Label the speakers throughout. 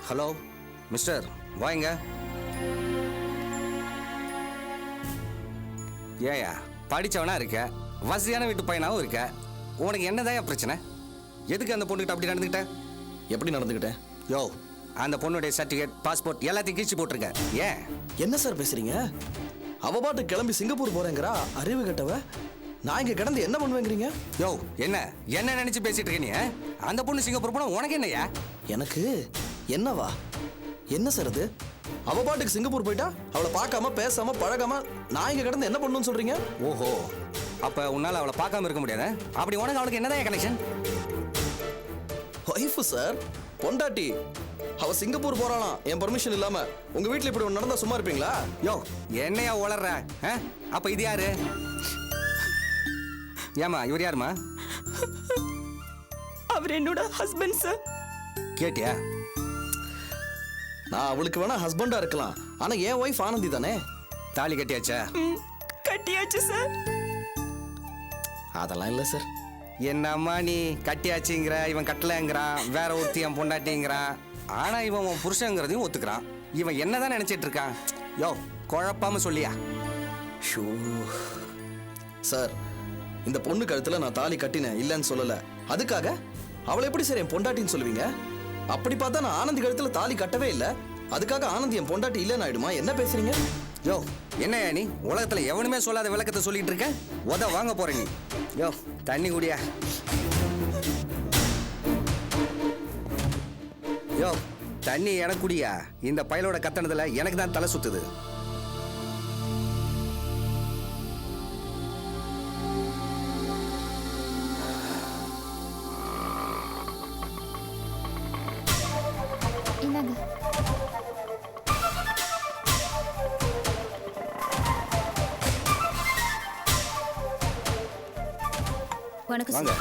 Speaker 1: Hello mister, வாங்க. ஏயா படித்தவனா இருக்க, வசதியான வீட்டு பையனாகவும் இருக்க, உனக்கு என்னதான் பிரச்சனை? எதுக்கு அந்த பொண்ணுகிட்ட அப்படி நடந்துக்கிட்ட?
Speaker 2: எப்படி நடந்துக்கிட்டேன்?
Speaker 1: யோ, அந்த பொண்ணுடைய சர்டிஃபிகேட், பாஸ்போர்ட் எல்லாத்தையும் கிழிச்சு போட்டிருக்க. ஏன்?
Speaker 2: என்ன சார் பேசுறீங்க? அவ பாட்டு கிளம்பி சிங்கப்பூர் போறேங்கிறா, அறிவு கட்டவ. நான் இங்க கிடந்து என்ன பண்ணுவேங்கிறீங்க?
Speaker 1: யோ, என்ன என்ன நினைச்சு பேசிட்டு இருக்க நீ? அந்த பொண்ணு சிங்கப்பூர் போனா உனக்கு என்னையா?
Speaker 2: எனக்கு என்னவா? என்ன சார் அது? அவ பாட்டுக்கு சிங்கப்பூர் போயிட்டா அவளை பார்க்காம பேசாம பழகாம நான் இங்க கிடந்து என்ன பண்ணணும்னு சொல்றீங்க?
Speaker 1: ஓஹோ, அப்ப உன்னால அவளை பார்க்காம இருக்க முடியாது. அப்படி உனக்கு அவளுக்கு என்னதான் கனெக்ஷன்?
Speaker 2: ஒய்ஃப் சார், பொண்டாட்டி. அவ சிங்கப்பூர் போறாளாம் என் பர்மிஷன் இல்லாம. உங்க வீட்ல இப்படி ஒன்று நடந்தா சும்மா இருப்பீங்களா?
Speaker 1: யோ, என்னையா உளர்ற? அப்ப இது யாரு? ஏமா, இவர் யாருமா?
Speaker 3: அவர் என்னோட ஹஸ்பண்ட் சார்.
Speaker 1: கேட்டியா?
Speaker 2: நான் அவளுக்கு வேணா ஹஸ்பண்டா இருக்கலாம், ஆனா என் ஒய்ஃப் ஆனந்தி தானே.
Speaker 1: தாலி கட்டியாச்சா?
Speaker 3: கட்டியாச்சு சார்.
Speaker 2: அதெல்லாம் இல்ல சார்.
Speaker 1: என்னம்மா நீ கட்டியாச்சுங்கிற, இவன் கட்டலங்கிறான், வேற ஒருத்தி என் பொண்டாட்டிங்கிறான். ஆனா இவன் உன் புருஷங்கிறதையும் ஒத்துக்கிறான். இவன் என்னதான் நினைச்சிட்டு இருக்கான்? யோ, குழப்பாம சொல்லியா?
Speaker 2: ஷோ சார், இந்த பொண்ணு கழுத்துல நான் தாலி கட்டினேன் இல்லைன்னு சொல்லல. அதுக்காக அவளை எப்படி சார் என் பொண்டாட்டின்னு சொல்லுவீங்க? அப்படி பார்த்தா நான் ஆனந்தி கழுத்துல தாலி கட்டவே இல்லை. அதுக்காக ஆனந்தி என் பொண்டாட்டி இல்லைன்னு ஆயிடுமா? என்ன பேசுறீங்க?
Speaker 1: யோ, என்னையா நீ உலகத்துல எவனுமே சொல்லாத விளக்கத்தை சொல்லிட்டு இருக்க? உத வாங்க போற நீ. யோ, தண்ணி குடியா. யோ, தண்ணி எனக்கு குடியா. இந்த பயலோட கத்தனதுல எனக்கு தான் தலை சுத்துது.
Speaker 4: என்னங்க?
Speaker 3: வணக்கம்
Speaker 1: வாங்க.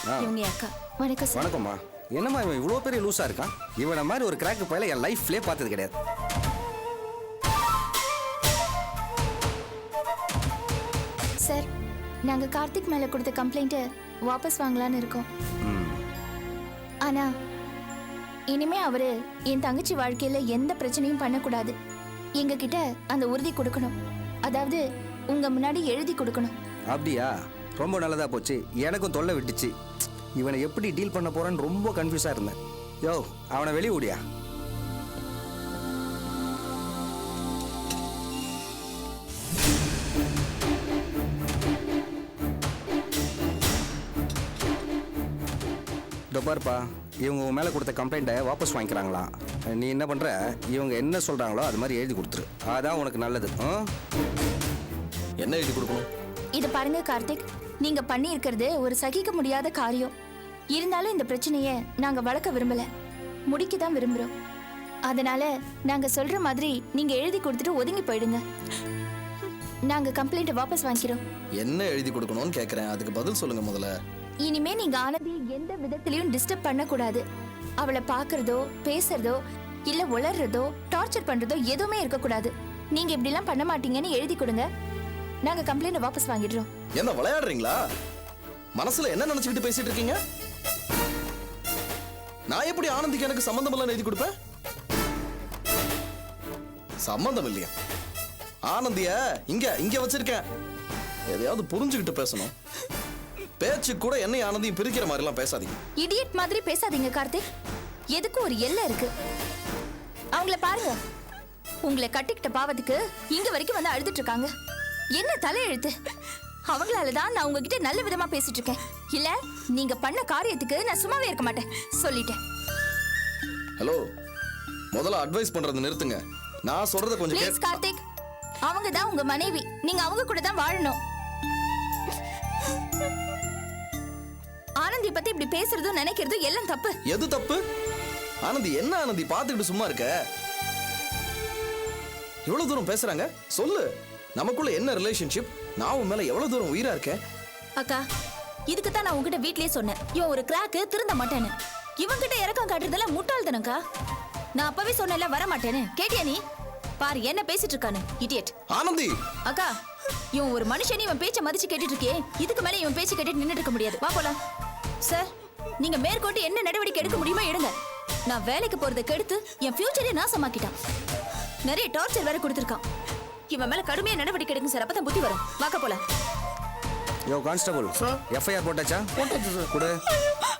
Speaker 3: சார். இவங்க அக்கா.
Speaker 4: வணக்கம் சார்.
Speaker 1: வணக்கம்மா. என்னம்மா இவன் இவ்வளோ பெரிய லூஸா இருக்கான்? இவனை மாதிரி ஒரு கிராக்கு பயல என் லைஃப்லேயே பார்த்தது கிடையாது.
Speaker 4: சார், நாங்க கார்த்திக் மேல கொடுத்த கம்ப்ளைண்ட்டை வாபஸ் வாங்கலான்னு இருக்கோம். ஆனா இனிமே அவரு என் தங்கச்சி வாழ்க்கையில எந்த பிரச்சனையும் பண்ணக்கூடாது. எங்க கிட்ட அந்த உறுதி கொடுக்கணும். அதாவது உங்க முன்னாடி எழுதி கொடுக்கணும்.
Speaker 1: அப்படியா? ரொம்ப நல்லதா போச்சு. எனக்கும் தொல்லை விட்டுச்சு. இவனை எப்படி டீல் பண்ண போறேன்னு ரொம்ப கன்ஃபியூஸா இருந்தேன். யோ, அவனை வெளியே ஓடியா. பாருப்பா, இவங்க உன் மேலே கொடுத்த கம்ப்ளைண்ட்டை வாபஸ் வாங்கிக்கிறாங்களா? நீ என்ன பண்ணுற, இவங்க என்ன சொல்கிறாங்களோ அது மாதிரி எழுதி கொடுத்துரு. அதான் உனக்கு நல்லது.
Speaker 2: என்ன எழுதி கொடுக்கணும்?
Speaker 4: இது பாருங்க கார்த்திக், நீங்க பண்ணி இருக்கிறது ஒரு சகிக்க முடியாத காரியம். இருந்தாலும் இந்த பிரச்சனையை நாங்க வளர்க்க விரும்பல, முடிக்க தான் விரும்புறோம். அதனால நாங்க சொல்ற மாதிரி நீங்க எழுதி கொடுத்துட்டு ஒதுங்கி போயிடுங்க. நாங்க கம்ப்ளைண்ட்டை வாபஸ் வாங்கிக்கிறோம்.
Speaker 2: என்ன எழுதி கொடுக்கணும்னு கேட்குறேன், அதுக்கு பதில் சொல்லுங்க முதல்ல.
Speaker 4: இனிமே நீங்க ஆனந்தி எந்த விதத்திலையும் டிஸ்டர்ப் பண்ணக்கூடாது. அவளை பார்க்கறதோ பேசுறதோ இல்ல உளறதோ டார்ச்சர் பண்றதோ எதுவுமே இருக்கக்கூடாது. நீங்க இப்படிலாம் பண்ண மாட்டீங்கன்னு எழுதி கொடுங்க. நாங்க கம்ப்ளைண்ட் வாபஸ் வாங்கிடுறோம்.
Speaker 2: என்ன விளையாடுறீங்களா? மனசுல என்ன நினைச்சுக்கிட்டு பேசிட்டு இருக்கீங்க? நான் எப்படி ஆனந்திக்கு எனக்கு சம்பந்தம் இல்லைன்னு எழுதி கொடுப்பேன்? சம்பந்தம் இல்லையா? ஆனந்திய இங்க இங்க வச்சிருக்கேன். எதையாவது புரிஞ்சுக்கிட்டு பேசணும். பேச்சு கூட என்னை ஆனந்தியும் பிரிக்கிற மாதிரி எல்லாம் பேசாதீங்க.
Speaker 4: இடியட் மாதிரி பேசாதீங்க கார்த்திக். எதுக்கு ஒரு எல்லை இருக்கு. அவங்கள பாருங்க, உங்களை கட்டிக்கிட்ட பாவத்துக்கு இங்க வரைக்கும் வந்து அழுதுட்டு இருக்காங்க. என்ன தலையெழுத்து? அவங்களாலதான் நான் உங்ககிட்ட நல்ல விதமா பேசிட்டு இருக்கேன். இல்ல நீங்க பண்ண காரியத்துக்கு நான் சும்மாவே இருக்க மாட்டேன், சொல்லிட்டேன்.
Speaker 2: ஹலோ, முதல்ல அட்வைஸ் பண்றது நிறுத்துங்க. நான் சொல்றத கொஞ்சம்
Speaker 4: ப்ளீஸ் கார்த்திக், அவங்க தான் உங்க மனைவி. நீங்க அவங்க கூட தான் வாழணும். ஆனந்தி பத்தி இப்படி பேசுறதும் நினைக்கிறதும் எல்லாம் தப்பு.
Speaker 2: எது தப்பு? ஆனந்தி என்ன ஆனந்தி பாத்துக்கிட்டு சும்மா இருக்க? எவ்வளவு தூரம் பேசுறாங்க சொல்லு. நமக்குள்ள என்ன ரிலேஷன்ஷிப்? நான் உன் மேல எவ்வளவு தூரம் உயிரா இருக்கேன்?
Speaker 3: அக்கா, இதுக்கு தான் நான் உங்ககிட்ட வீட்லயே சொன்னேன், இவன் ஒரு கிராக்கு, திருந்த மாட்டேன்னு. இவங்கிட்ட இறக்கம் காட்டுறதெல்லாம் முட்டாள்தனக்கா. நான் அப்பவே சொன்னேன்ல வர மாட்டேன்னு. கேட்டியா நீ? பாரு என்ன பேசிட்டு இருக்கானு, இடியட்.
Speaker 2: ஆனந்தி
Speaker 3: அக்கா, இவன் ஒரு மனுஷன், இவன் பேச்ச மதிச்சு கேட்டுட்டு இருக்கே. இதுக்கு மேல இவன் பேச்சு கேட்டுட்டு நின்னுட்டு இருக்க முடியாது. வா போலாம். சார், நீங்க மேற்கொண்டு என்ன நடவடிக்கை எடுக்க முடியுமோ எடுங்க. நான் வேலைக்கு போறதை கெடுத்து என் ஃபியூச்சரே நாசமாக்கிட்டான். நிறைய டார்ச்சர் வேற கொடுத்துருக்கான். இவன் மேல கடுமையா நடவடிக்கை எடுங்க சார், அப்பதான் புத்தி வரும். வாக்க போல.
Speaker 1: யோ கான்ஸ்டபிள், எஃப்ஐஆர் போட்டாச்சா?
Speaker 5: போட்டாச்சு சார்.
Speaker 1: கொடு.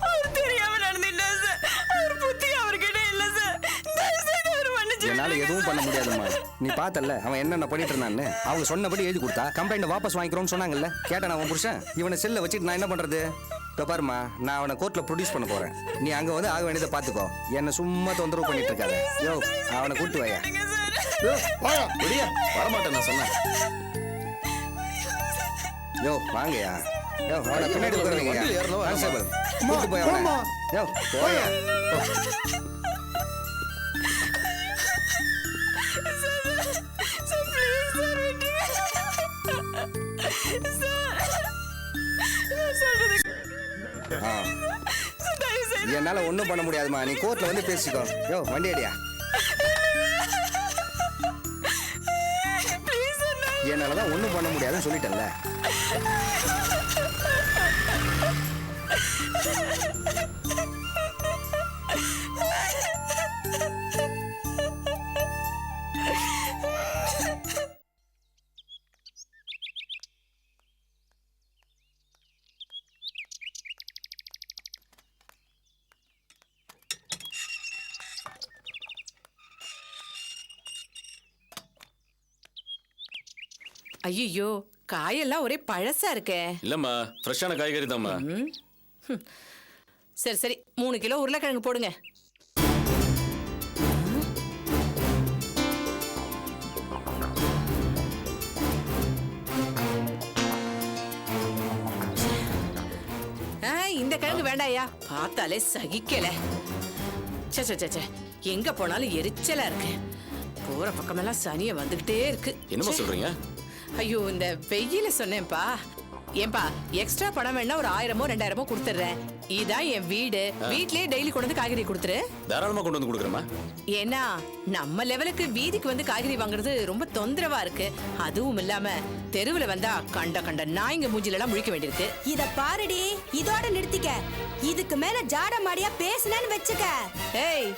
Speaker 6: அவர் தெரியாம நடந்துட்டார் சார். அவர் புத்தி அவர்கிட்ட இல்ல சார். தயவு செய்து அவர் மன்னிச்சு
Speaker 1: என்னால எதுவும் பண்ண முடியாதும்மா. நீ பார்த்தல்ல அவன் என்னென்ன பண்ணிட்டு இருந்தான்னு. அவங்க சொன்னபடி எழுதி கொடுத்தா கம்ப்ளைண்ட் வாபஸ் வாங்கிக்கிறோம்னு சொன்னாங்கல்ல. கேட்டேன் அவன் புருஷன். இவனை செல்ல வச்சுட்டு நான் என்ன பண்றது? இதோ பாருமா, நான் அவனை கோர்ட்ல ப்ரொடியூஸ் பண்ண போறேன். நீ அங்க வந்து ஆக வேண்டியதை பாத்துக்கோ. என்ன சும்மா தொந்தரவு பண்ணிட்டு இருக்காத. யோ அவனை கூட்டு வாயா.
Speaker 5: வாயா.
Speaker 2: விடியா வரமாட்டேன் நான் சொன்னேன்.
Speaker 1: யோ வாங்கயா. யோ அவனை பின்னாடி உட்காருங்க.
Speaker 2: வண்டியில ஏறணும்,
Speaker 1: கான்ஸ்டபிள்
Speaker 5: அம்மா,
Speaker 1: கூட்டு போய் அவனை.
Speaker 5: போம்மா.
Speaker 1: யோ போயா. ஆ. என்னால ஒண்ணும் பண்ண முடியாதுமா. நீ கோர்ட்ல வந்து பேசிக்கோ. யோ வண்டி அடியா. என்னாலதான் ஒண்ணும் பண்ண முடியாதுன்னு சொல்லிட்டேன்ல.
Speaker 6: ஐயோ, காயெல்லாம் ஒரே பழசா இருக்கே.
Speaker 7: இல்லம்மா, ஃப்ரெஷ்ஷான காய்கறி தான்மா.
Speaker 6: சரி சரி, 3 கிலோ உருளைக்கிழங்கு போடுங்க. இந்த கிழங்கு வேண்டாயா, பார்த்தாலே சகிக்கல. சே சே, சே சே, எங்க போனாலும் எரிச்சலா இருக்கு. போற பக்கமெல்லாம் சனிய வந்துகிட்டே இருக்கு.
Speaker 7: என்னம்மா சொல்றீங்க?
Speaker 6: ஐயோ, இந்த வெயில சொன்னேன்ப்பா. ஏன்பா, எக்ஸ்ட்ரா பணம் வேணா ஒரு 1000மோ 2000மோ கொடுத்துறேன். இதான் என் வீடு. வீட்லயே டெய்லி கொண்டு வந்து காய்கறி கொடுத்துரு.
Speaker 7: தாராளமா கொண்டு வந்து கொடுக்குறேம்மா.
Speaker 6: ஏன்னா நம்ம லெவலுக்கு வீதிக்கு வந்து காய்கறி வாங்குறது ரொம்ப தொந்தரவா இருக்கு. அதுவும் இல்லாம தெருவுல வந்தா கண்ட கண்ட நாய்ங்க மூஞ்சில எல்லாம் முழிக்க வேண்டியிருக்கு.
Speaker 8: இத பாருடி, இதோட நிறுத்திக்க. இதுக்கு மேல ஜாட மாடியா பேசுனேன்னு வெச்சுக்க.
Speaker 6: ஏய்,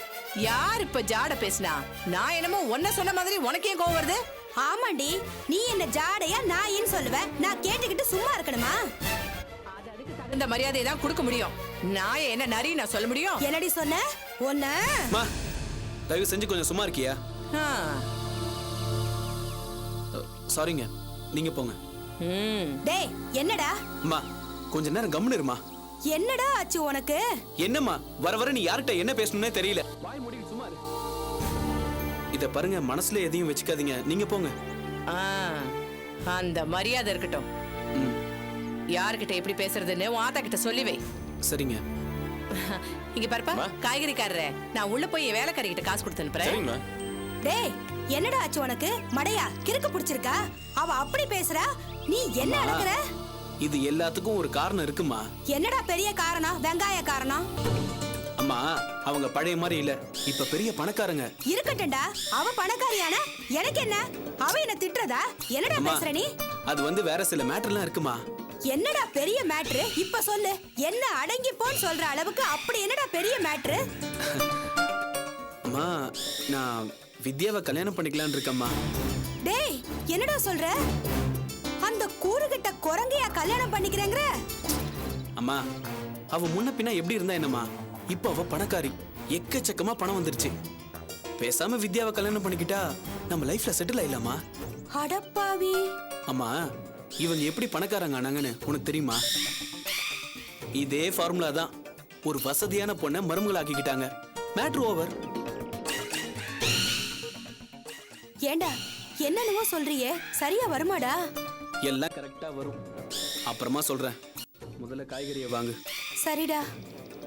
Speaker 6: யார் இப்ப ஜாட பேசினா? நான் என்னமோ ஒன்ன சொன்ன மாதிரி உனக்கே கோவம் வருது?
Speaker 8: ஆமாண்டி, நீ என்ன ஜாடையா நாயின்னு சொல்லுவ. நான் கேட்டுக்கிட்டு சும்மா இருக்கணுமா?
Speaker 6: இந்த மரியாதையை தான் கொடுக்க முடியும். நான் என்ன நரி நான் சொல்ல முடியும்?
Speaker 8: என்னடி சொன்ன? ஒன்ன
Speaker 2: அம்மா, தயவு செஞ்சு கொஞ்சம் சும்மா இருக்கியா?
Speaker 6: ஆ.
Speaker 2: சாரிங்க, நீங்க போங்க.
Speaker 8: டேய், என்னடா
Speaker 2: அம்மா, கொஞ்ச நேரம் கம்முன்னு இருமா.
Speaker 8: என்னடா ஆச்சு உனக்கு?
Speaker 2: என்னம்மா, வர வர நீ யார்கிட்ட என்ன பேசணும்னே தெரியல. இத பாருங்க, மனசுல எதையும் வச்சுக்காதீங்க. நீங்க போங்க.
Speaker 6: ஆ, அந்த மரியாதை இருக்கட்டும்.
Speaker 2: ம்,
Speaker 6: யார்கிட்ட எப்படி பேசுறதுன்னு உன் ஆத்தா கிட்ட சொல்லி வை.
Speaker 2: சரிங்க.
Speaker 6: இங்க பாருப்பா, காய்கறிக்காரரே, நான் உள்ள போய் என் வேலைக்காரி கிட்ட காசு கொடுத்து அனுப்புறேன்.
Speaker 7: சரிங்கம்மா.
Speaker 8: டேய், என்னடா ஆச்சு உனக்கு? மடையா, கிறுக்கு பிடிச்சிருக்கா? அவ அப்படி பேசுறா, நீ என்ன அடக்குற?
Speaker 2: இது எல்லாத்துக்கும் ஒரு காரணம் இருக்குமா.
Speaker 8: என்னடா பெரிய காரணம்? வெங்காய காரணம்?
Speaker 2: அம்மா, அவங்க பழைய மாதிரி இல்ல, இப்ப பெரிய பணக்காரங்க.
Speaker 8: இருக்கட்டும்டா, அவ பணக்காரியானா எனக்கு என்ன? அவ என்ன திட்டுறதா? என்னடா
Speaker 2: அம்மா,
Speaker 8: பேசுற நீ?
Speaker 2: அது வந்து வேற சில மேட்டர்லாம் இருக்குமா.
Speaker 8: என்னடா பெரிய மேட்ரு? இப்ப சொல்லு. என்ன அடங்கி போன்னு சொல்ற அளவுக்கு அப்படி என்னடா பெரிய மேட்ரு?
Speaker 2: அம்மா, நான் வித்யாவை கல்யாணம் பண்ணிக்கலாம்னு இருக்கேம்மா.
Speaker 8: டேய், என்னடா சொல்ற? அந்த கூறுகிட்ட குரங்கையா கல்யாணம் பண்ணிக்கிறேங்கற?
Speaker 2: அம்மா, அவ முன்ன பின்ன எப்படி இருந்தா என்னம்மா, இப்ப அவ பணக்காரி. எக்கச்சக்கமா பணம் வந்துருச்சு. பேசாம வித்யாவை கல்யாணம் பண்ணிக்கிட்டா நம்ம லைஃப்ல செட்டில் ஆயிடலாமா.
Speaker 8: அடப்பாவி.
Speaker 2: அம்மா, இவங்க எப்படி பணக்காரங்க ஆனாங்கன்னு உனக்கு தெரியுமா? இதே ஃபார்முலா தான். ஒரு வசதியான பொண்ணை மருமகளாக்கிக்கிட்டாங்க. Matter over.
Speaker 8: ஏண்டா, என்னென்னவோ சொல்றியே, சரியா வருமாடா?
Speaker 2: எல்லாம் கரெக்டா வரும். அப்புறமா சொல்றேன். முதல்ல காய்கறியை வாங்கு.
Speaker 8: சரிடா,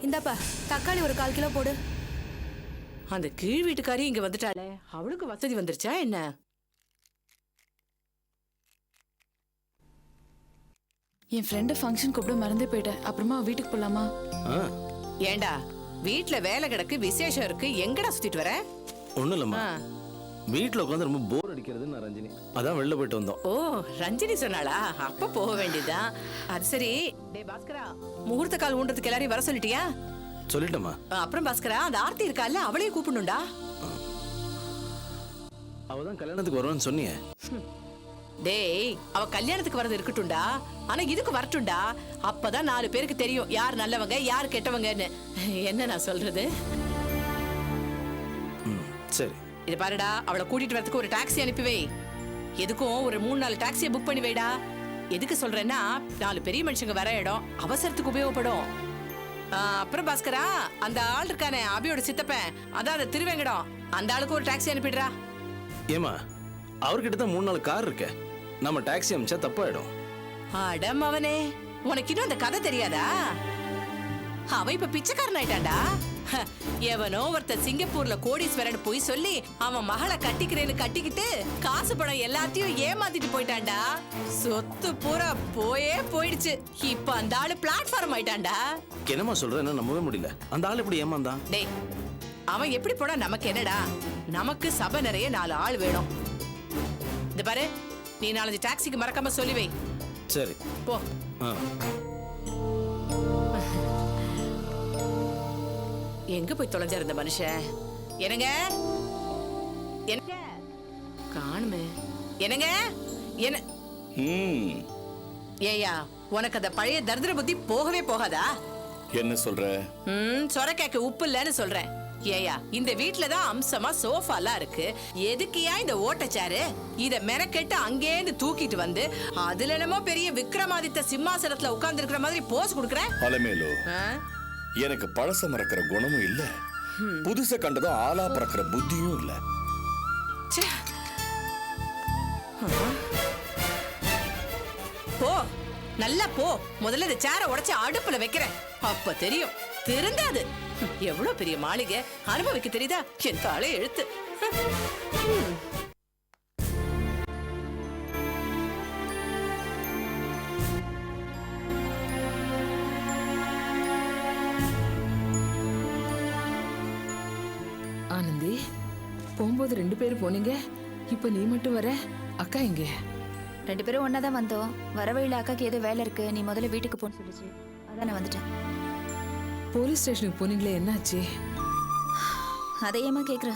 Speaker 8: இந்தாப்பா தக்காளி ஒரு 1/4 கிலோ போடு.
Speaker 6: அந்த கீழ் வீட்டுக்காரி இங்க வந்துட்டாளே, அவளுக்கு வசதி வந்துருச்சா என்ன?
Speaker 9: என் ஃப்ரெண்டு ஃபங்க்ஷன் கூப்பிட மறந்தே போயிட்டேன். அப்புறமா வீட்டுக்கு போலாமா?
Speaker 6: ஏண்டா, வீட்ல வேலை கிடக்கு, விசேஷம் இருக்கு, எங்கடா சுத்திட்டு வர?
Speaker 10: ஒண்ணும் இல்லம்மா,
Speaker 6: ஆ.
Speaker 10: வீட்டுல உட்காந்து ரொம்ப போர் அடிக்கிறதுன்னு ரஞ்சினி, அதான் வெளில போயிட்டு வந்தோம்.
Speaker 6: ஓ, ரஞ்சினி சொன்னாளா? அப்ப போக வேண்டியதுதான். அது சரி. டேய் பாஸ்கரா, முகூர்த்த கால் ஊன்றதுக்கு எல்லாரையும் வர சொல்லிட்டியா?
Speaker 10: சொல்லிட்டேம்மா.
Speaker 6: அப்புறம் பாஸ்கரா, அந்த ஆர்த்தி இருக்கால, அவளையும் கூப்பிடணும்டா.
Speaker 10: அவதான் கல்யாணத்துக்கு வருவான்னு சொன்னியே.
Speaker 6: டேய், அவ கல்யாணத்துக்கு வரது இருக்கட்டும்டா, ஆனா இதுக்கு வரட்டும்டா. அப்பதான் 4 பேருக்கு தெரியும் யார் நல்லவங்க யார் கெட்டவங்கன்னு. என்ன நான் சொல்றது?
Speaker 10: சரி.
Speaker 6: இது பாருடா, அவளை கூட்டிட்டு வரதுக்கு ஒரு டாக்ஸி அனுப்பி வை. எதுக்கும் ஒரு 3-4 டாக்ஸியை புக் பண்ணி வைடா. எதுக்கு சொல்றேன்னா, 4 பெரிய மனுஷங்க வர இடம், அவசரத்துக்கு உபயோகப்படும். அப்புறம் பாஸ்கரா, அந்த ஆள் இருக்கானே அபியோட சித்தப்பன், அதான் அந்த திருவேங்கடம், அந்த ஆளுக்கு ஒரு டாக்ஸி அனுப்பிடுறா.
Speaker 10: ஏமா, அவர்கிட்ட தான் 3-4 கார் இருக்கு. நம்ம டாக்ஸி அமிச்சா தப்பாயிடும்.
Speaker 6: அடம் அவனே, உனக்கு இன்னும் அந்த கதை தெரியாதா? அவன் இப்ப பிச்சைக்காரன் ஆயிட்டான்டா. எவனோ ஒருத்தர் சிங்கப்பூர்ல கோடீஸ்வரன் போய் சொல்லி அவன் மகளை கட்டிக்கிறேன்னு கட்டிக்கிட்டு காசு பணம் எல்லாத்தையும் ஏமாத்திட்டு போயிட்டான்டா. சொத்து பூரா போயிடுச்சு. இப்ப அந்த ஆளு பிளாட்ஃபார்ம் ஆயிட்டான்டா.
Speaker 10: என்னமா சொல்ற? என்ன நம்பவே முடியல. அந்த ஆள் எப்படி ஏமாந்தான்?
Speaker 6: டேய், அவன் எப்படி போனா நமக்கு என்னடா? நமக்கு சபை நிறைய 4 ஆள் வேணும். இந்த பாரு, நீ 4 டாக்ஸிக்கு மறக்காம சொல்லி வை.
Speaker 10: சரி
Speaker 6: போ. எங்க போய் தொலைஞ்சார் இந்த மனுஷன்? என்னங்க என்னங்க காணுமே. என்னங்க என்ன ஏயா, உனக்கு அந்த பழைய தரித்திர புத்தி போகவே போகாதா?
Speaker 7: என்ன சொல்ற?
Speaker 6: சொரக்காய்க்கு உப்பு இல்லன்னு சொல்றேன். ஏயா, இந்த வீட்டுலதான் அம்சமா சோஃபாலாம் இருக்கு, எதுக்கியா இந்த ஓட்டச்சாரு? இத மெனக்கெட்டு அங்கேந்து தூக்கிட்டு வந்து அதுல என்னமோ பெரிய விக்ரமாதித்த சிம்மாசனத்துல உட்கார்ந்து இருக்கிற மாதிரி போஸ் குடுக்கற.
Speaker 11: அலமேலு, எனக்கு பழச மறக்கிற குணமும் இல்ல, புதுச கண்டதும் ஆளா பறக்கிற புத்தியும் இல்ல.
Speaker 6: போ, நல்லா போ. முதல்ல இந்த சேரை உடைச்சு அடுப்புல வைக்கிறேன், அப்ப தெரியும். திருந்தாது. எவ்வளவு பெரிய மாளிகை, அனுபவிக்க தெரியுதா? என் தாளே எழுத்து.
Speaker 12: ஆனந்தி, போகும்போது 2 பேரும் போனீங்க, இப்ப நீ மட்டும் வர. அக்கா எங்க?
Speaker 3: 2 பேரும் ஒன்னாதான் வந்தோம். வர வழியில அக்காக்கு ஏதோ வேலை இருக்கு, நீ முதல்ல வீட்டுக்கு போன்னு சொல்லிச்சு, அதான் நான் வந்துட்டேன்.
Speaker 12: போலீஸ் ஸ்டேஷனுக்கு போனீங்களே, என்னாச்சு?
Speaker 3: அதையேமா கேக்குற?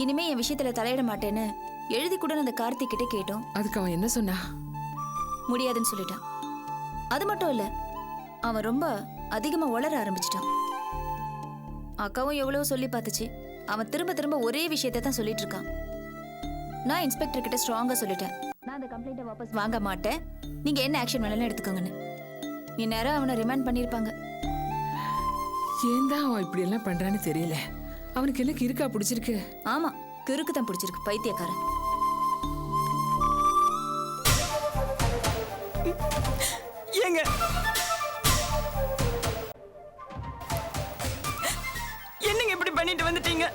Speaker 3: இனிமே என் விஷயத்துல தலையிட மாட்டேன்னு எழுதி கூட அந்த கார்த்திக் கிட்ட கேட்டோம்.
Speaker 12: அதுக்கு அவன் என்ன சொன்னா?
Speaker 3: முடியாதுன்னு சொல்லிட்டான். அது மட்டும் இல்ல, அவன் ரொம்ப அதிகமா உளர ஆரம்பிச்சிட்டான். அக்காவும் எவ்வளவோ சொல்லி பார்த்துச்சு, அவன் திரும்ப திரும்ப ஒரே விஷயத்தை தான் சொல்லிட்டு இருக்கான். நான் இன்ஸ்பெக்டர் கிட்ட ஸ்ட்ராங்கா சொல்லிட்டேன், நான் அந்த கம்ப்ளைண்ட்டை வாபஸ் வாங்க மாட்டேன், நீங்க என்ன ஆக்ஷன் வேணாலும் எடுத்துக்கோங்கன்னு. இந்நேரம் அவனை ரிமாண்ட் பண்ணிருப்பாங்க.
Speaker 12: ஏன் தான் அவன் இப்படி எல்லாம் பண்றான்னு தெரியல. அவனுக்கு என்ன கிறுக்கா பிடிச்சிருக்கு?
Speaker 3: ஆமா, கிறுக்கு தான் பிடிச்சிருக்கு, பைத்தியக்காரன்.
Speaker 13: ஏங்க, என்னங்க இப்படி பண்ணிட்டு வந்துட்டீங்க?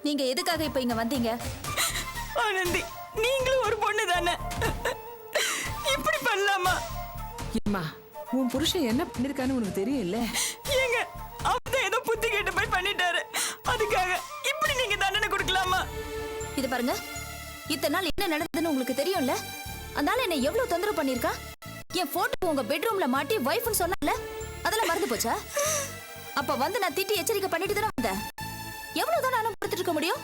Speaker 3: நீங்க எதுக்காக இப்ப இங்க வந்தீங்க?
Speaker 13: ஆனந்தி, நீங்களும் ஒரு பொண்ணு தானே, இப்படி பண்ணலாமா?
Speaker 12: ஏம்மா, உன் புருஷன் என்ன பண்ணிருக்கான்னு உனக்கு தெரியும் இல்ல?
Speaker 13: ஏங்க, அவர்தான் ஏதோ புத்தி கேட்டு போய் பண்ணிட்டாரு, அதுக்காக இப்படி நீங்க தண்டனை கொடுக்கலாமா?
Speaker 3: இது பாருங்க, இத்தனை நாள் என்ன நடந்ததுன்னு உங்களுக்கு தெரியும்ல. அதனால என்ன எவ்வளவு தொந்தரவு பண்ணிருக்கா? என் போட்டோ உங்க பெட்ரூம்ல மாட்டி வைஃப்னு சொன்னால, அதெல்லாம் மறந்து போச்சா? அப்ப வந்து நான் திட்டி எச்சரிக்கை பண்ணிட்டு தானே வந்தேன். எவ்வளவுதான் நானும் பொறுத்துட்டு இருக்க முடியும்?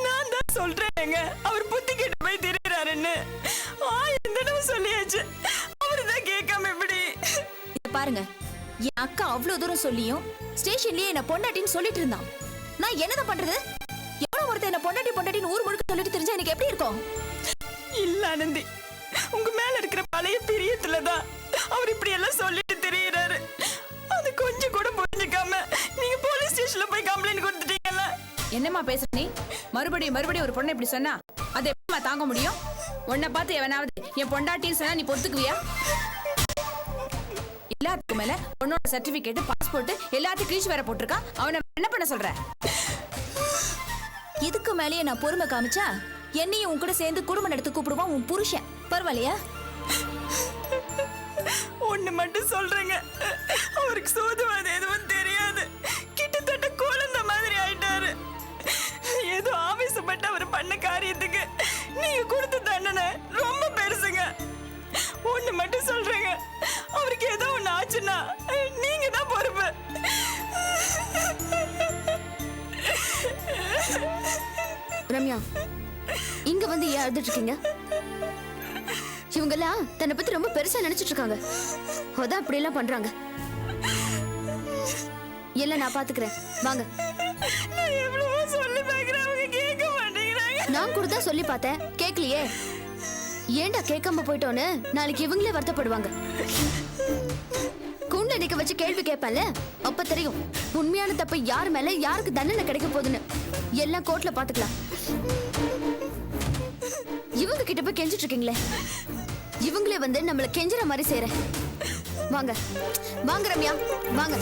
Speaker 13: நான் தான் சொல்றேங்க, அவர் புத்தி கேட்டு போய் திரிறாருன்னு 1000 தடவை சொல்லியாச்சு, அவருதான் கேட்காம இப்படி.
Speaker 3: இத பாருங்க, என் அக்கா அவ்வளவு தூரம் சொல்லியும் ஸ்டேஷன்லயே என்ன பொண்டாட்டின்னு சொல்லிட்டு இருந்தான். நான் என்னதான் பண்றது? எவ்வளவு ஒருத்தர் என்ன பொண்டாட்டின்னு ஊர் முழுக்க சொல்லிட்டு தெரிஞ்சா எனக்கு எப்படி இருக்கும்?
Speaker 13: இல்ல ஆனந்தி, உங்க மேல இருக்கிற பழைய பிரியத்துலதான் அவர் இப்படி எல்லாம் சொல்லிட்டு திரியிறாரு. அது கொஞ்சம் கூட புரிஞ்சுக்காம நீங்க போலீஸ் ஸ்டேஷன்ல போய் கம்ப்ளைண்ட் கொடுத்துட்டீங்கல்ல.
Speaker 14: என்னம்மா பேசுற நீ? மறுபடியும் ஒரு பொண்ணை இப்படி சொன்னா அதை எப்பமா தாங்க முடியும்? உன்னை பார்த்து எவனாவது என் பொண்டாட்டின்னு சொன்னா நீ பொறுத்துக்குவியா? எல்லாத்துக்கும் மேல உன்னோட சர்டிபிகேட், பாஸ்போர்ட் எல்லாத்தையும் கிழிச்சு வேற போட்டிருக்கா. அவனை என்ன பண்ண சொல்ற?
Speaker 3: இதுக்கு மேலேயே நான் பொறுமை காமிச்சா என்னையும் உன் கூட சேர்ந்து குடும்பம் நடத்த கூப்பிடுவான் உன் புருஷன். பரவாயில்லையா?
Speaker 13: ஒண்ணு மட்டும் சொல்றேங்க, அவருக்கு சோதுவாது எதுவும் தெரியாது, கிட்டத்தட்ட குழந்தை மாதிரி ஆயிட்டாரு. ஏதோ ஆவேசப்பட்டு அவர் பண்ண காரியத்துக்கு நீங்க கொடுத்த தண்டனை ரொம்ப பெருசுங்க. ஒண்ணு மட்டும் சொல்றேங்க,
Speaker 4: அழுதுட்டு இருக்கீங்க? இவங்கெல்லாம் தன்னை பத்தி ரொம்ப பெருசா நினைச்சிட்டு இருக்காங்க. அதான் அப்படி எல்லாம் பண்றாங்க. எல்லாம் நான் பாத்துக்கிறேன். வாங்க.
Speaker 13: நான் எவ்வளவோ சொல்லி பார்க்கறேன், அவங்க கேட்க மாட்டேங்கிறாங்க.
Speaker 4: நான் கூட தான் சொல்லி பார்த்தேன், கேட்கலையே. ஏன்டா கேட்காம போயிட்டோன்னு நாளைக்கு இவங்களே வருத்தப்படுவாங்க. கூண்ட நிக்க வச்சு கேள்வி கேட்பேன்ல, அப்ப தெரியும் உண்மையான தப்பு யார் மேல யாருக்கு தண்டனை கிடைக்க போகுதுன்னு. எல்லாம் கோர்ட்ல பாத்துக்கலாம். இவங்க கிட்ட போய் கெஞ்சிட்டு இருக்கீங்களே, இவங்களே வந்து நம்மள கெஞ்சுற மாதிரி செய்யறேன். வாங்க வாங்க ரம்யா, வாங்க.